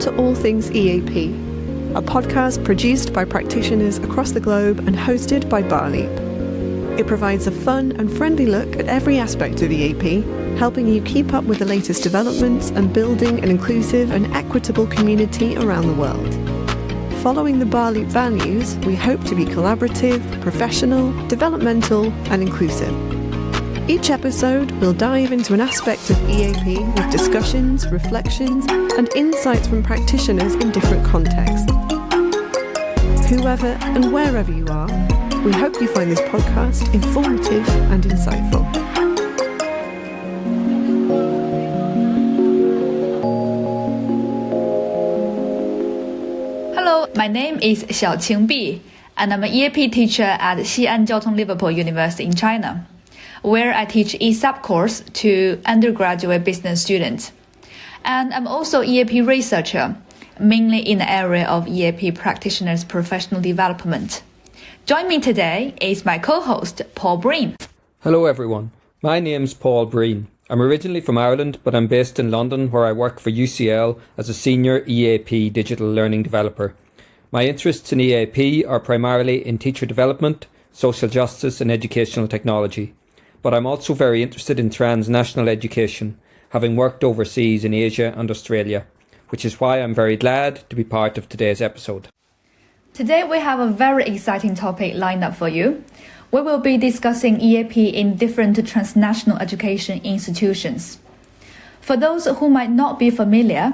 to All Things EAP, a podcast produced by practitioners across the globe and hosted by Barleap. It provides a fun and friendly look at every aspect of EAP, helping you keep up with the latest developments and building an inclusive and equitable community around the world. Following the Barleap values, we hope to be collaborative, professional, developmental, and inclusive. Each episode will dive into an aspect of EAP with discussions, reflections, and insights from practitioners in different contexts. Whoever and wherever you are, we hope you find this podcast informative and insightful. Hello, my name is Xiaoqing, and I'm an EAP teacher at Xi'an Jiaotong-Liverpool University in China, where I teach ESAP course to undergraduate business students. And I'm also EAP researcher, mainly in the area of EAP practitioners' professional development. Join me today is my co-host, Paul Breen. Hello everyone, my name's Paul Breen. I'm originally from Ireland, but I'm based in London where I work for UCL as a senior EAP digital learning developer. My interests in EAP are primarily in teacher development, social justice and educational technology. But I'm also very interested in transnational education, having worked overseas in Asia and Australia, which is why I'm very glad to be part of today's episode. Today we have a very exciting topic lined up for you. We will be discussing EAP in different transnational education institutions. For those who might not be familiar,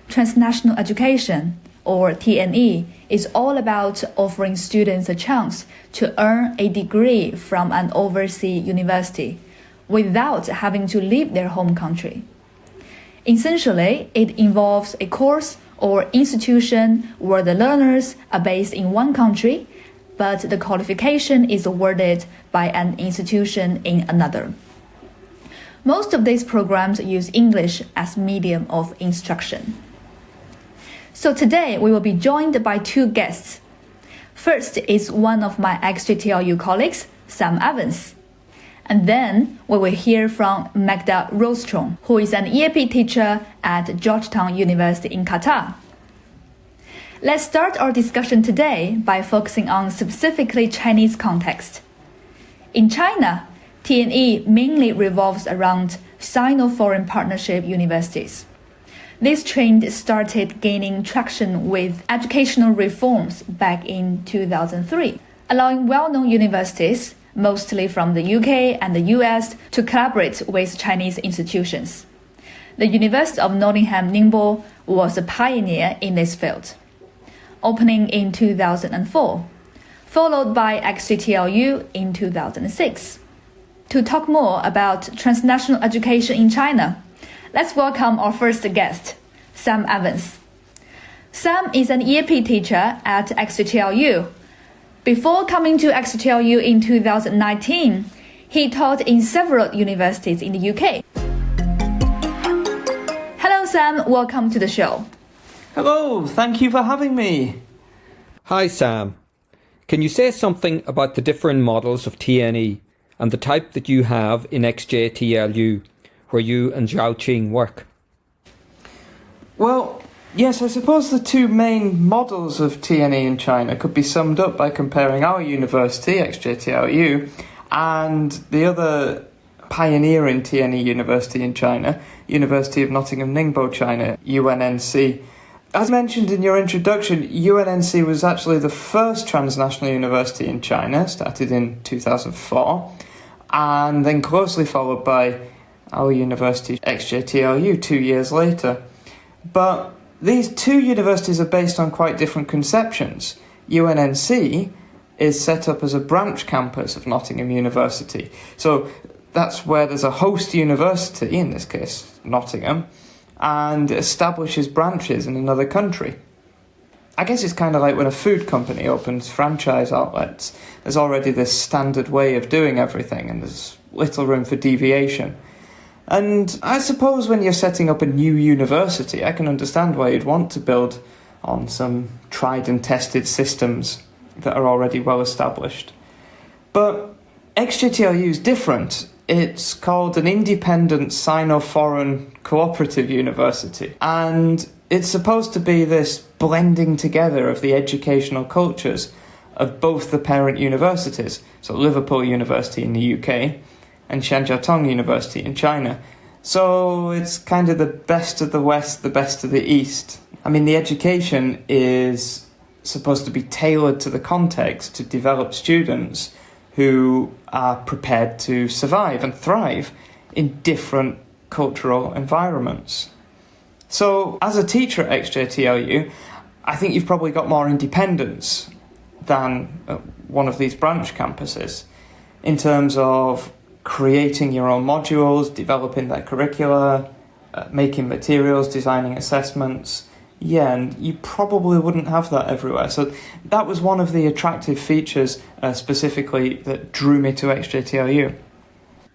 transnational education, or TNE, is all about offering students a chance to earn a degree from an overseas university without having to leave their home country. Essentially, it involves a course or institution where the learners are based in one country, but the qualification is awarded by an institution in another. Most of these programs use English as medium of instruction. So today we will be joined by two guests. First is one of my ex-GTLU colleagues, Sam Evans. And then we will hear from Magda Rostron, who is an EAP teacher at Georgetown University in Qatar. Let's start our discussion today by focusing on specifically Chinese context. In China, TNE mainly revolves around Sino-foreign partnership universities. This trend started gaining traction with educational reforms back in 2003, allowing well-known universities, mostly from the UK and the US, to collaborate with Chinese institutions. The University of Nottingham Ningbo was a pioneer in this field, opening in 2004, followed by XGTLU in 2006. To talk more about transnational education in China, let's welcome our first guest, Sam Evans. Sam is an EAP teacher at XGTLU. Before coming to XGTLU in 2019, he taught in several universities in the UK. Hello Sam, welcome to the show. Hello, thank you for having me. Hi Sam, can you say something about the different models of TNE and the type that you have in XJTLU, where you and Xiaoqing work? Well, yes, I suppose the two main models of TNE in China could be summed up by comparing our university, XJTLU, and the other pioneering TNE university in China, University of Nottingham Ningbo, China, UNNC. As mentioned in your introduction, UNNC was actually the first transnational university in China, started in 2004, and then closely followed by our university, XJTLU, 2 years later. But these two universities are based on quite different conceptions. UNNC is set up as a branch campus of Nottingham University. So that's where there's a host university, in this case Nottingham, and establishes branches in another country. I guess it's kind of like when a food company opens franchise outlets. There's already this standard way of doing everything and there's little room for deviation. And I suppose when you're setting up a new university, I can understand why you'd want to build on some tried and tested systems that are already well established. But XJTLU is different. It's called an independent Sino-foreign cooperative university, and It's supposed to be this blending together of the educational cultures of both the parent universities, so Liverpool University in the UK and Jiaotong University in China. So it's kind of the best of the West, the best of the East. I mean, the education is supposed to be tailored to the context to develop students who are prepared to survive and thrive in different cultural environments. So as a teacher at XJTLU, I think you've probably got more independence than one of these branch campuses in terms of creating your own modules, developing their curricula, making materials, designing assessments. Yeah, and you probably wouldn't have that everywhere. So that was one of the attractive features specifically that drew me to XJTLU.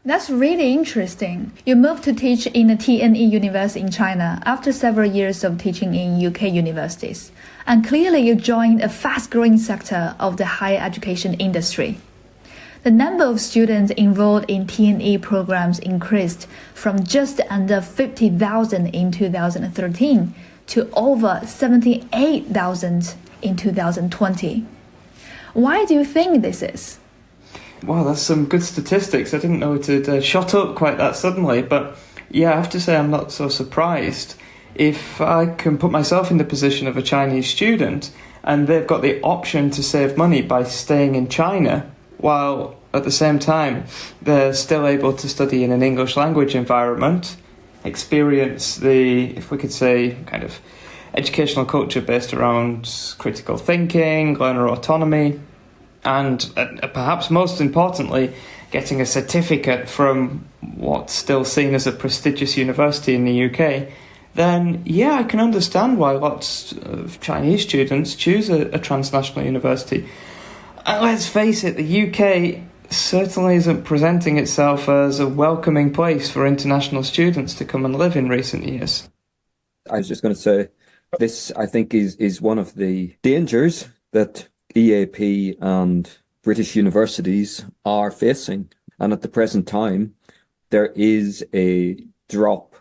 That's really interesting. You moved to teach in the TNE University in China after several years of teaching in UK universities. And clearly you joined a fast-growing sector of the higher education industry. The number of students enrolled in TNE programs increased from just under 50,000 in 2013 to over 78,000 in 2020. Why do you think this is? Wow, that's some good statistics. I didn't know it had shot up quite that suddenly. But yeah, I have to say I'm not so surprised. If I can put myself in the position of a Chinese student and they've got the option to save money by staying in China, while at the same time they're still able to study in an English language environment, experience the, if we could say, kind of educational culture based around critical thinking, learner autonomy, and perhaps most importantly, getting a certificate from what's still seen as a prestigious university in the UK, then yeah, I can understand why lots of Chinese students choose a transnational university. And let's face it, the UK certainly isn't presenting itself as a welcoming place for international students to come and live in recent years. I was just going to say, this I think is one of the dangers that EAP and British universities are facing. And at the present time, there is a drop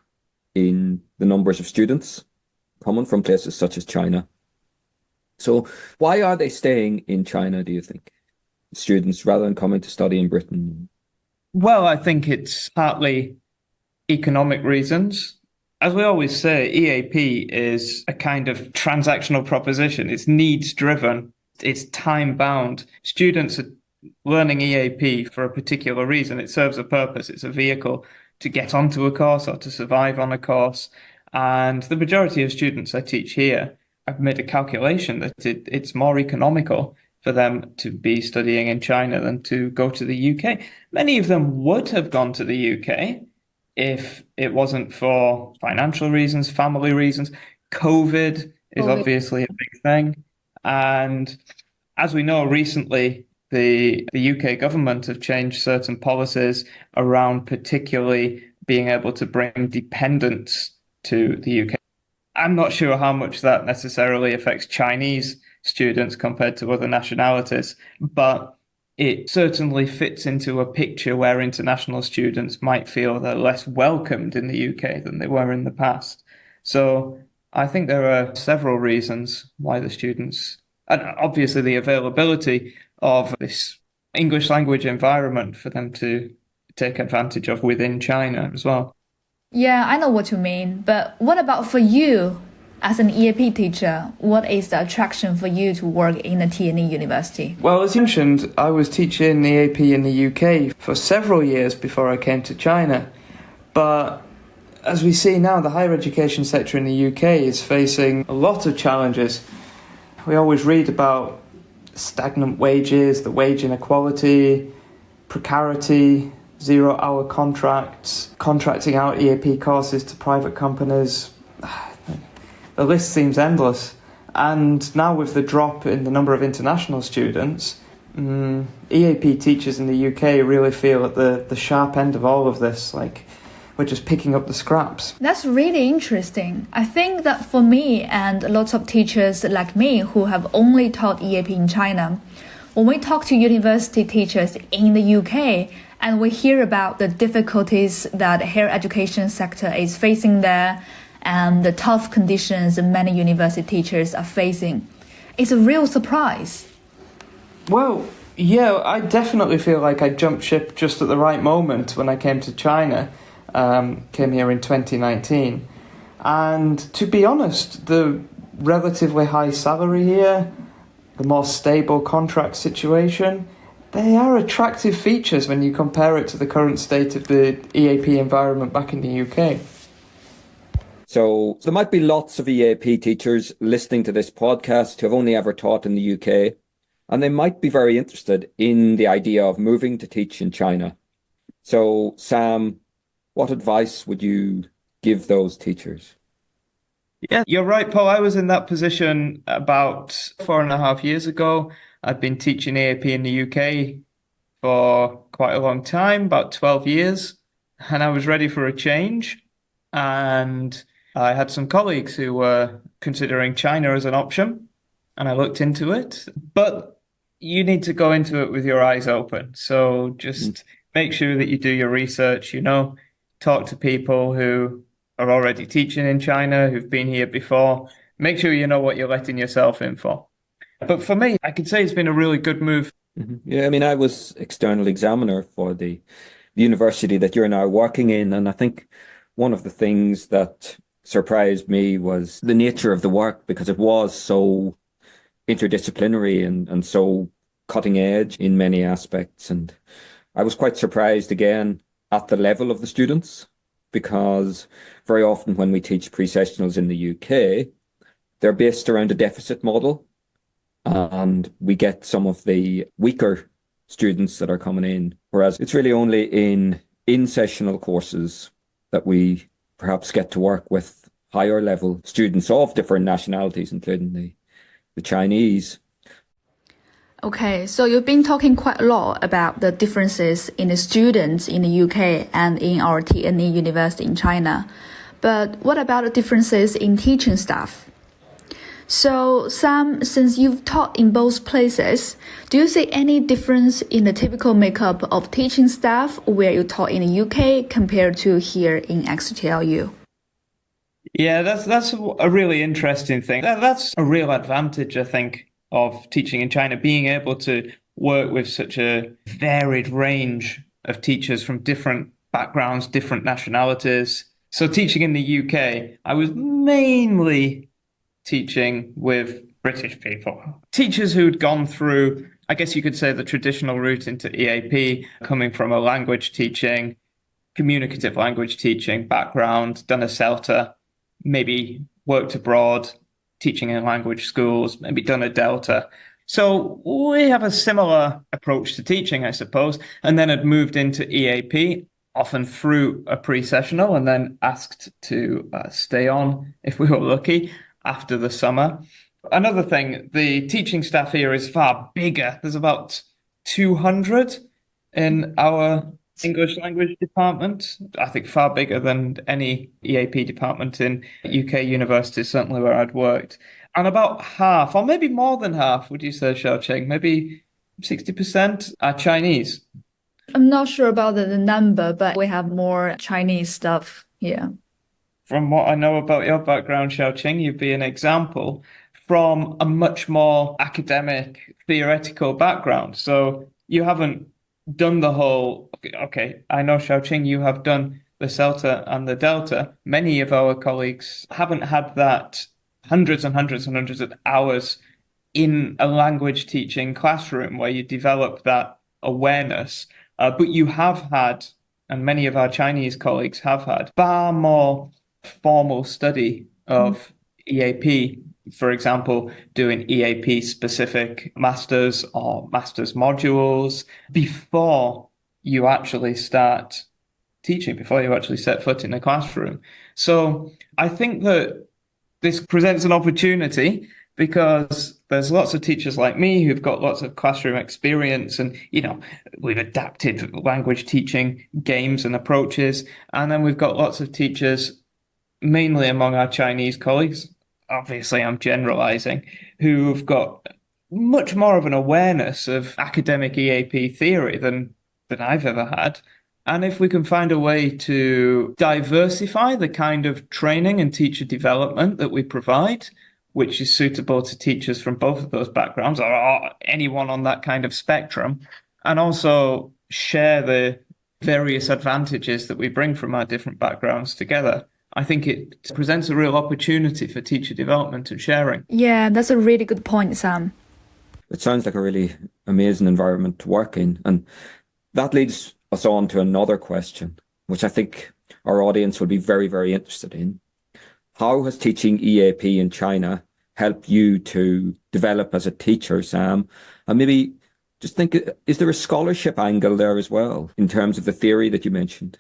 in the numbers of students coming from places such as China. So why are they staying in China, do you think, students, rather than coming to study in Britain? Well, I think it's partly economic reasons. As we always say, EAP is a kind of transactional proposition. It's needs driven. It's time bound. Students are learning EAP for a particular reason. It serves a purpose. It's a vehicle to get onto a course or to survive on a course. And the majority of students I teach here, I've made a calculation that it's more economical for them to be studying in China than to go to the UK. Many of them would have gone to the UK if it wasn't for financial reasons, family reasons. COVID is obviously a big thing. And as we know, recently, the UK government have changed certain policies around particularly being able to bring dependents to the UK. I'm not sure how much that necessarily affects Chinese students compared to other nationalities, but it certainly fits into a picture where international students might feel they're less welcomed in the UK than they were in the past. So I think there are several reasons why the students, and obviously the availability of this English language environment for them to take advantage of within China as well. Yeah, I know what you mean, but what about for you as an EAP teacher? What is the attraction for you to work in a TNE university? Well, as you mentioned, I was teaching EAP in the UK for several years before I came to China. But as we see now, the higher education sector in the UK is facing a lot of challenges. We always read about stagnant wages, the wage inequality, precarity, zero-hour contracts, contracting out EAP courses to private companies. The list seems endless. And now with the drop in the number of international students, EAP teachers in the UK really feel at the sharp end of all of this, like we're just picking up the scraps. That's really interesting. I think that for me and lots of teachers like me who have only taught EAP in China, when we talk to university teachers in the UK and we hear about the difficulties that the higher education sector is facing there, and the tough conditions many university teachers are facing. It's a real surprise. Well, yeah, I definitely feel like I jumped ship just at the right moment when I came to China. Came here in 2019. And to be honest, the relatively high salary here, the more stable contract situation, they are attractive features when you compare it to the current state of the EAP environment back in the UK. So there might be lots of EAP teachers listening to this podcast who have only ever taught in the UK, and they might be very interested in the idea of moving to teach in China. So, Sam, what advice would you give those teachers? Yeah, you're right, Paul. I was in that position about 4.5 years ago. I've been teaching EAP in the UK for quite a long time, about 12 years, and I was ready for a change. And I had some colleagues who were considering China as an option, and I looked into it. But you need to go into it with your eyes open. So just make sure that you do your research, talk to people who are already teaching in China, who've been here before. Make sure you know what you're letting yourself in for. But for me, I could say it's been a really good move. Yeah, I mean, I was external examiner for the university that you're now working in. And I think one of the things that surprised me was the nature of the work, because it was so interdisciplinary and so cutting edge in many aspects. And I was quite surprised again at the level of the students, because very often when we teach pre-sessionals in the UK, they're based around a deficit model, and we get some of the weaker students that are coming in, whereas it's really only in sessional courses that we perhaps get to work with higher level students of different nationalities, including the Chinese. Okay, so you've been talking quite a lot about the differences in the students in the UK and in our TNE university in China. But what about the differences in teaching staff? So, Sam, since you've taught in both places, do you see any difference in the typical makeup of teaching staff where you taught in the UK compared to here in XTLU? Yeah, that's a really interesting thing. That's a real advantage, I think, of teaching in China, being able to work with such a varied range of teachers from different backgrounds, different nationalities. So teaching in the UK, I was mainly teaching with British people. Teachers who'd gone through, I guess you could say, the traditional route into EAP, coming from a language teaching, communicative language teaching background, done a CELTA, maybe worked abroad, teaching in language schools, maybe done a Delta. So we have a similar approach to teaching, I suppose, and then had moved into EAP, often through a pre-sessional, and then asked to stay on, if we were lucky, after the summer. Another thing, the teaching staff here is far bigger. There's about 200 in our English language department. I think far bigger than any EAP department in UK universities, certainly where I'd worked. And about half, or maybe more than half, would you say, Xiaoqing? Maybe 60% are Chinese. I'm not sure about the number, but we have more Chinese stuff here. From what I know about your background, Xiaoqing, you'd be an example from a much more academic, theoretical background. So you haven't done the whole, okay, I know, Xiaoqing, you have done the CELTA and the Delta. Many of our colleagues haven't had that hundreds and hundreds and hundreds of hours in a language teaching classroom where you develop that awareness. But you have had, and many of our Chinese colleagues have had, far more formal study of EAP. For example, doing EAP specific masters or masters modules before you actually start teaching, before you actually set foot in the classroom. So I think that this presents an opportunity because there's lots of teachers like me who've got lots of classroom experience, and, we've adapted language teaching games and approaches. And then we've got lots of teachers, mainly among our Chinese colleagues, obviously I'm generalizing, who've got much more of an awareness of academic EAP theory than I've ever had. And if we can find a way to diversify the kind of training and teacher development that we provide, which is suitable to teachers from both of those backgrounds or anyone on that kind of spectrum, and also share the various advantages that we bring from our different backgrounds together, I think it presents a real opportunity for teacher development and sharing. Yeah, that's a really good point, Sam. It sounds like a really amazing environment to work in. And that leads us on to another question, which I think our audience will be very, very interested in. How has teaching EAP in China helped you to develop as a teacher, Sam? And maybe just think, is there a scholarship angle there as well in terms of the theory that you mentioned?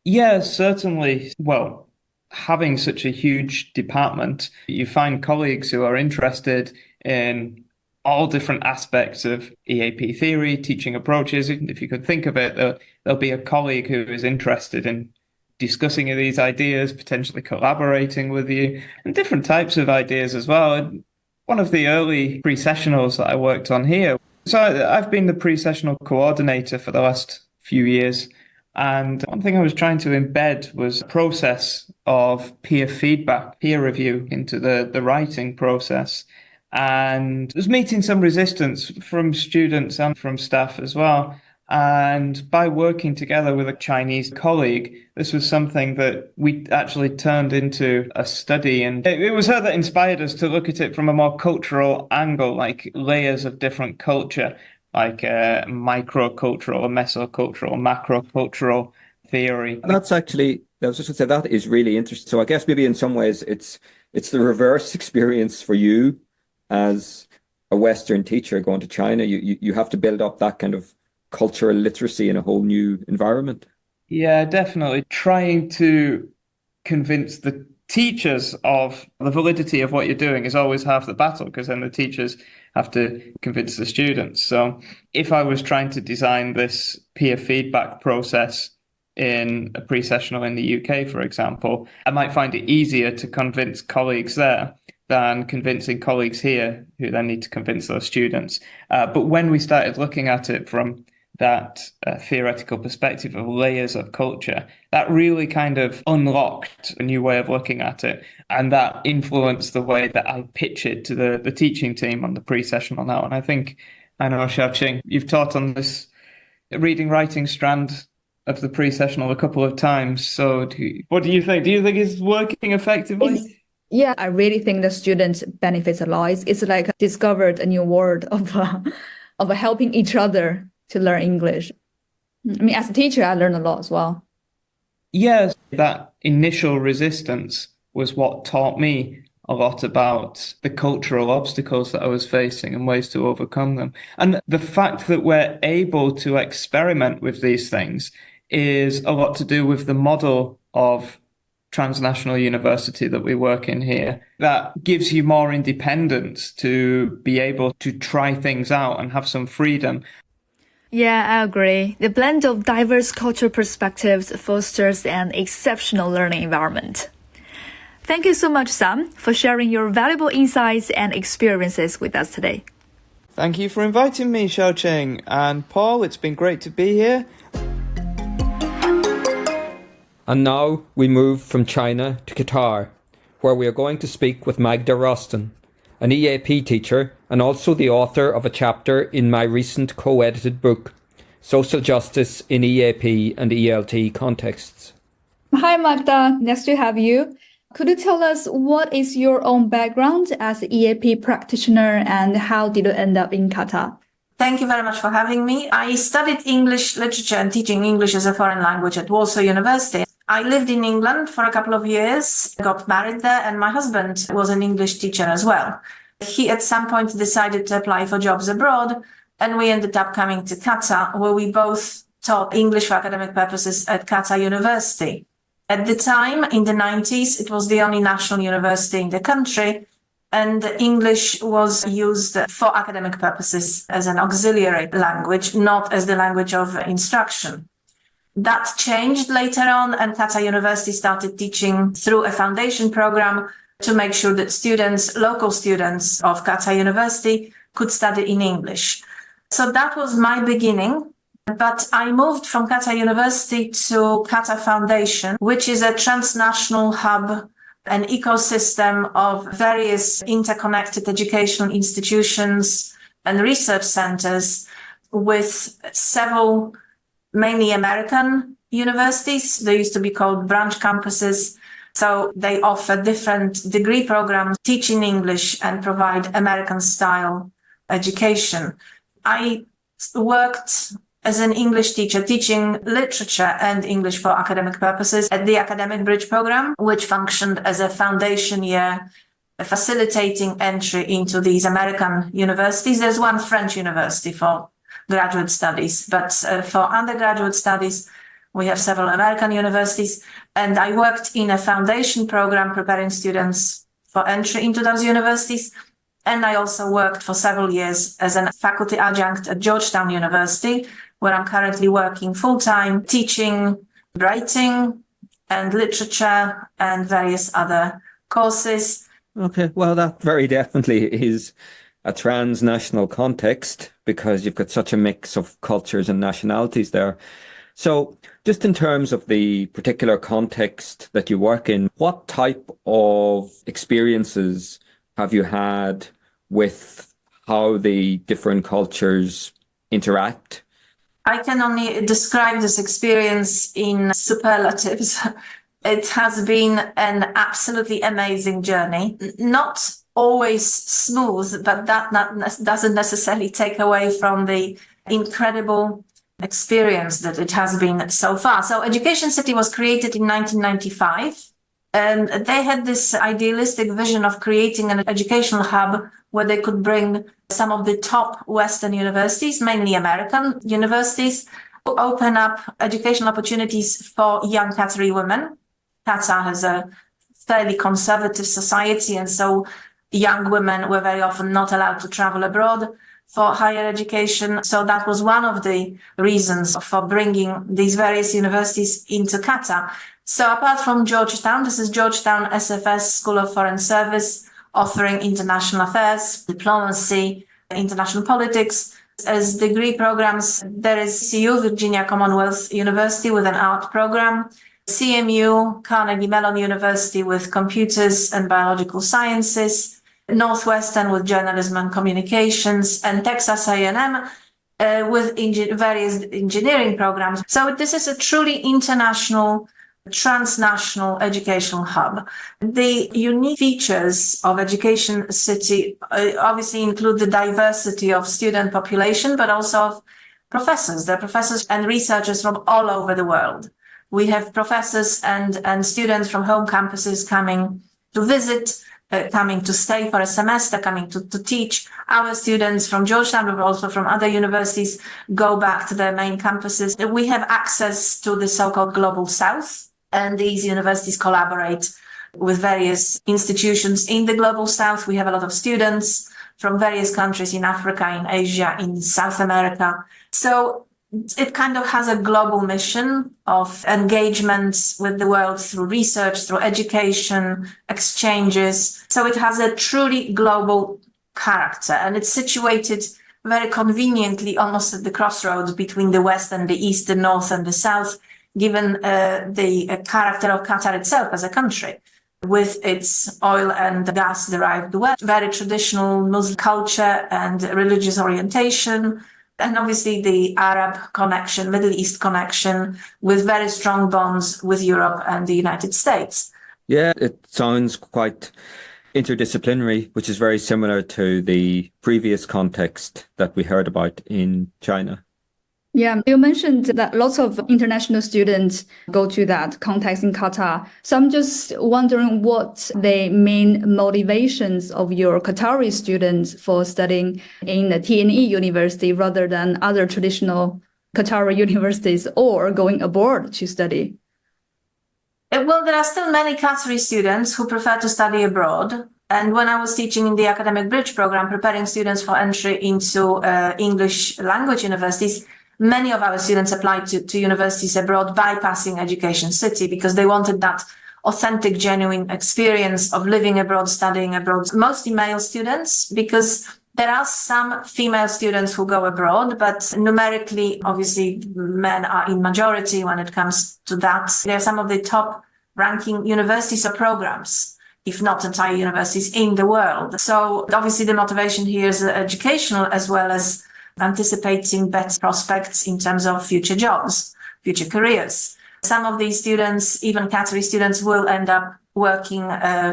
Yeah, certainly. Well, having such a huge department, you find colleagues who are interested in all different aspects of EAP theory, teaching approaches. If you could think of it, there'll be a colleague who is interested in discussing these ideas, potentially collaborating with you, and different types of ideas as well. And one of the early pre-sessionals that I worked on here, so I've been the pre-sessional coordinator for the last few years. And one thing I was trying to embed was a process of peer feedback, peer review into the writing process. And was meeting some resistance from students and from staff as well. And by working together with a Chinese colleague, this was something that we actually turned into a study. And it was her that inspired us to look at it from a more cultural angle, like layers of different culture, like microcultural, mesocultural, macrocultural theory. That's actually, I was just going to say, that is really interesting. So I guess maybe in some ways it's the reverse experience for you as a Western teacher going to China. You have to build up that kind of cultural literacy in a whole new environment. Yeah, definitely. Trying to convince the teachers of the validity of what you're doing is always half the battle, because then the teachers have to convince the students. So if I was trying to design this peer feedback process in a pre-sessional in the UK, for example, I might find it easier to convince colleagues there than convincing colleagues here who then need to convince those students. But when we started looking at it from that theoretical perspective of layers of culture, that really kind of unlocked a new way of looking at it. And that influenced the way that I pitch it to the teaching team on the pre-sessional now. And I know, Xiaoqing, you've taught on this reading writing strand of the pre-sessional a couple of times. So what do you think? Do you think it's working effectively? Yeah, I really think the student benefits a lot. It's like discovered a new world of helping each other to learn English. I mean, as a teacher, I learned a lot as well. Yes, that initial resistance was what taught me a lot about the cultural obstacles that I was facing and ways to overcome them. And the fact that we're able to experiment with these things is a lot to do with the model of transnational university that we work in here, that gives you more independence to be able to try things out and have some freedom. Yeah, I agree. The blend of diverse cultural perspectives fosters an exceptional learning environment. Thank you so much, Sam, for sharing your valuable insights and experiences with us today. Thank you for inviting me, Xiaoqing. And Paul, it's been great to be here. And now we move from China to Qatar, where we are going to speak with Magda Rostron, an EAP teacher and also the author of a chapter in my recent co-edited book, Social Justice in EAP and ELT Contexts. Hi, Magda. Nice to have you. Could you tell us what is your own background as an EAP practitioner and how did you end up in Qatar? Thank you very much for having me. I studied English literature and teaching English as a foreign language at Warsaw University. I lived in England for a couple of years, got married there, and my husband was an English teacher as well. He at some point decided to apply for jobs abroad, and we ended up coming to Qatar, where we both taught English for academic purposes at Qatar University. At the time, in the 90s, it was the only national university in the country, and English was used for academic purposes as an auxiliary language, not as the language of instruction. That changed later on, and Qatar University started teaching through a foundation program to make sure that students, local students of Qatar University, could study in English. So that was my beginning But I moved from Qatar University to Qatar Foundation, which is a transnational hub, an ecosystem of various interconnected educational institutions and research centers with several mainly American universities. They used to be called branch campuses. So they offer different degree programs, teaching English and provide American style education. I worked as an English teacher, teaching literature and English for academic purposes at the Academic Bridge program, which functioned as a foundation year, facilitating entry into these American universities. There's one French university for graduate studies, but for undergraduate studies, we have several American universities. And I worked in a foundation program preparing students for entry into those universities. And I also worked for several years as a faculty adjunct at Georgetown University, where I'm currently working full-time, teaching writing and literature and various other courses. Okay, well, that very definitely is a transnational context because you've got such a mix of cultures and nationalities there. So just in terms of the particular context that you work in, what type of experiences have you had with how the different cultures interact? I can only describe this experience in superlatives. It has been an absolutely amazing journey. Not always smooth, but that doesn't necessarily take away from the incredible experience that it has been so far. So Education City was created in 1995, and they had this idealistic vision of creating an educational hub where they could bring some of the top Western universities, mainly American universities, to open up educational opportunities for young Qatari women. Qatar has a fairly conservative society, and so young women were very often not allowed to travel abroad for higher education. So that was one of the reasons for bringing these various universities into Qatar. So apart from Georgetown, this is Georgetown SFS School of Foreign Service, offering international affairs, diplomacy, international politics. As degree programs, there is CU, Virginia Commonwealth University, with an art program, CMU, Carnegie Mellon University, with computers and biological sciences, Northwestern with journalism and communications, and Texas A&M with various engineering programs. So this is a truly international, transnational educational hub. The unique features of Education City obviously include the diversity of student population, but also of professors. There are professors and researchers from all over the world. We have professors and students from home campuses coming to visit, coming to stay for a semester, coming to teach. Our students from Georgetown, but also from other universities, go back to their main campuses. We have access to the so-called Global South, and these universities collaborate with various institutions in the Global South. We have a lot of students from various countries in Africa, in Asia, in South America. So it kind of has a global mission of engagement with the world through research, through education, exchanges. So it has a truly global character, and it's situated very conveniently almost at the crossroads between the West and the East, the North and the South, given the character of Qatar itself as a country, with its oil and gas-derived wealth, very traditional Muslim culture and religious orientation, and obviously the Arab connection, Middle East connection, with very strong bonds with Europe and the United States. Yeah, it sounds quite interdisciplinary, which is very similar to the previous context that we heard about in China. Yeah, you mentioned that lots of international students go to that context in Qatar. So I'm just wondering what the main motivations of your Qatari students for studying in the TNE University rather than other traditional Qatari universities or going abroad to study. Well, there are still many Qatari students who prefer to study abroad. And when I was teaching in the Academic Bridge program, preparing students for entry into English language universities, many of our students applied to universities abroad, bypassing Education City, because they wanted that authentic, genuine experience of living abroad, studying abroad, mostly male students, because There are some female students who go abroad, but numerically, obviously, men are in majority when it comes to that. They're some of the top ranking universities or programs, if not entire universities in the world. So obviously the motivation here is educational as well as anticipating better prospects in terms of future jobs, future careers. Some of these students, even Qatari students, will end up working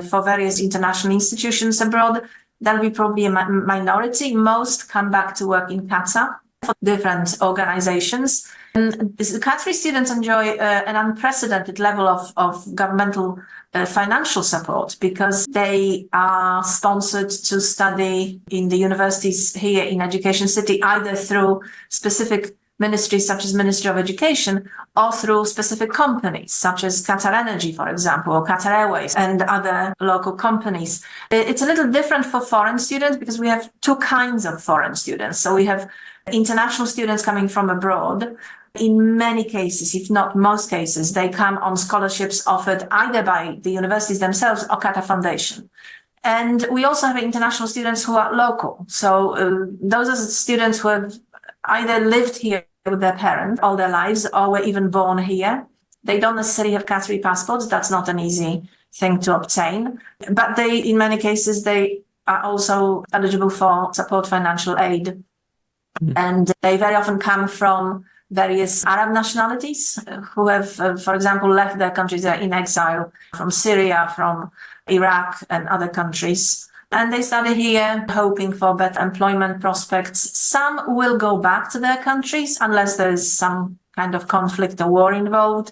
for various international institutions abroad. That'll be probably a minority. Most come back to work in Qatar for different organizations. And Qatari students enjoy an unprecedented level of governmental financial support because they are sponsored to study in the universities here in Education City, either through specific ministries such as Ministry of Education or through specific companies such as Qatar Energy, for example, or Qatar Airways and other local companies. It's a little different for foreign students because we have two kinds of foreign students. So we have international students coming from abroad. In many cases, if not most cases, they come on scholarships offered either by the universities themselves or Qatar Foundation. And we also have international students who are local. So those are students who have either lived here with their parents all their lives or were even born here. They don't necessarily have Qatari passports. That's not an easy thing to obtain. But in many cases, they are also eligible for support financial aid. And they very often come from various Arab nationalities who have, for example, left their countries. They're in exile from Syria, from Iraq and other countries. And they study here, hoping for better employment prospects. Some will go back to their countries unless there is some kind of conflict or war involved.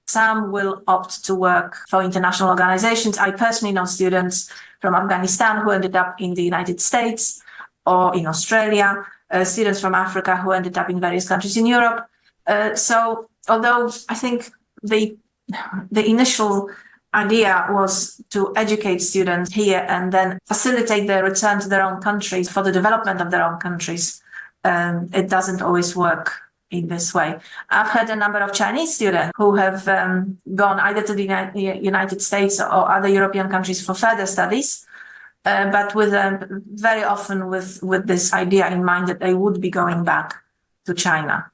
Some will opt to work for international organizations. I personally know students from Afghanistan who ended up in the United States or in Australia, students from Africa who ended up in various countries in Europe. So although I think the initial idea was to educate students here and then facilitate their return to their own countries for the development of their own countries, it doesn't always work in this way. I've had a number of Chinese students who have gone either to the United States or other European countries for further studies, but with very often with this idea in mind that they would be going back to China.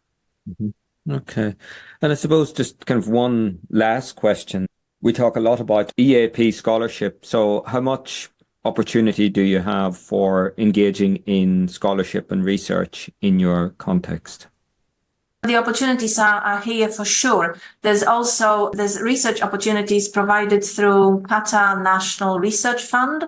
Mm-hmm. Okay. And I suppose just kind of one last question. We talk a lot about EAP scholarship. So how much opportunity do you have for engaging in scholarship and research in your context? The opportunities are here for sure. There's research opportunities provided through Qatar National Research Fund,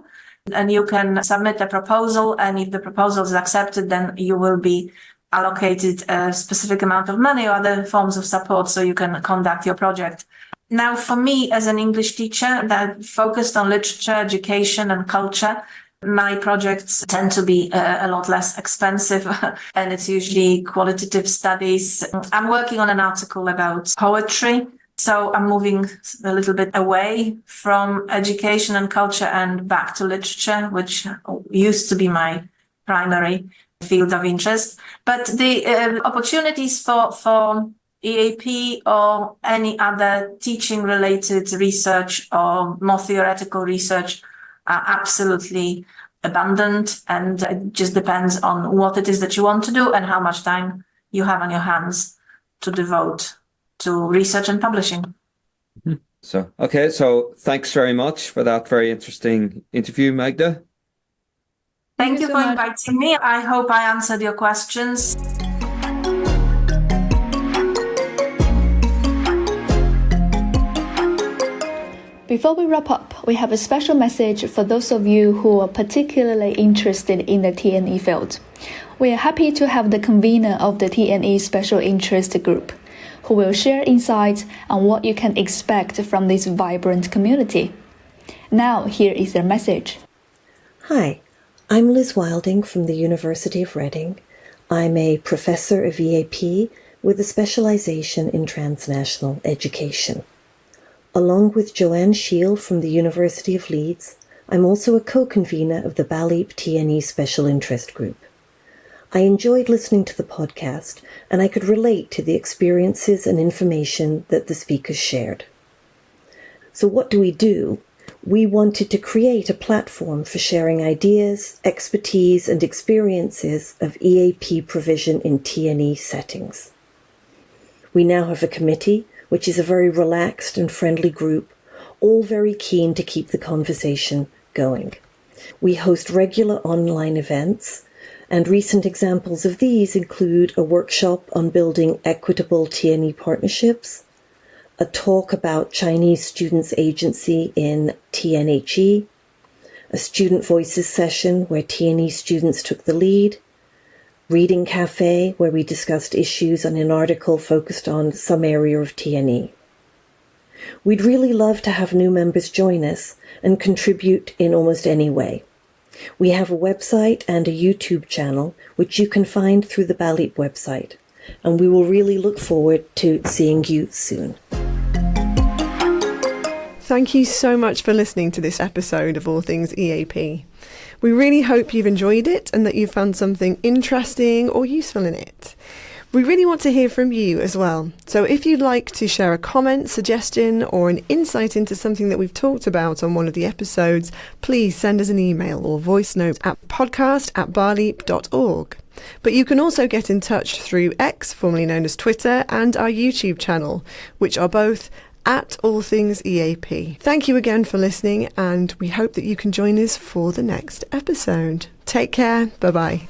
and you can submit a proposal, and if the proposal is accepted, then you will be allocated a specific amount of money or other forms of support so you can conduct your project. Now, for me, as an English teacher that focused on literature, education and culture, my projects tend to be a lot less expensive and it's usually qualitative studies. I'm working on an article about poetry, so I'm moving a little bit away from education and culture and back to literature, which used to be my primary field of interest. But the opportunities for EAP or any other teaching-related research or more theoretical research are absolutely abundant, and it just depends on what it is that you want to do and how much time you have on your hands to devote to research and publishing. So thanks very much for that very interesting interview, Magda. Thank you for inviting me. I hope I answered your questions. Before we wrap up, we have a special message for those of you who are particularly interested in the TNE field. We are happy to have the convener of the TNE Special Interest Group, who will share insights on what you can expect from this vibrant community. Now, here is their message. Hi, I'm Liz Wilding from the University of Reading. I'm a professor of EAP with a specialization in transnational education. Along with Joanne Scheel from the University of Leeds, I'm also a co-convener of the BALIP TNE Special Interest Group. I enjoyed listening to the podcast, and I could relate to the experiences and information that the speakers shared. So what do? we wanted to create a platform for sharing ideas, expertise, and experiences of EAP provision in TNE settings. We now have a committee, which is a very relaxed and friendly group, all very keen to keep the conversation going. We host regular online events, and recent examples of these include a workshop on building equitable TNE partnerships, a talk about Chinese students' agency in TNHE, a student voices session where TNE students took the lead, reading cafe where we discussed issues on an article focused on some area of TNE. We'd really love to have new members join us and contribute in almost any way. We have a website and a YouTube channel, which you can find through the BALIP website, and we will really look forward to seeing you soon. Thank you so much for listening to this episode of All Things EAP. We really hope you've enjoyed it and that you've found something interesting or useful in it. We really want to hear from you as well. So if you'd like to share a comment, suggestion, or an insight into something that we've talked about on one of the episodes, please send us an email or voice note at podcast@barleap.org. But you can also get in touch through X, formerly known as Twitter, and our YouTube channel, which are both at All Things EAP. Thank you again for listening, and we hope that you can join us for the next episode. Take care. Bye-bye.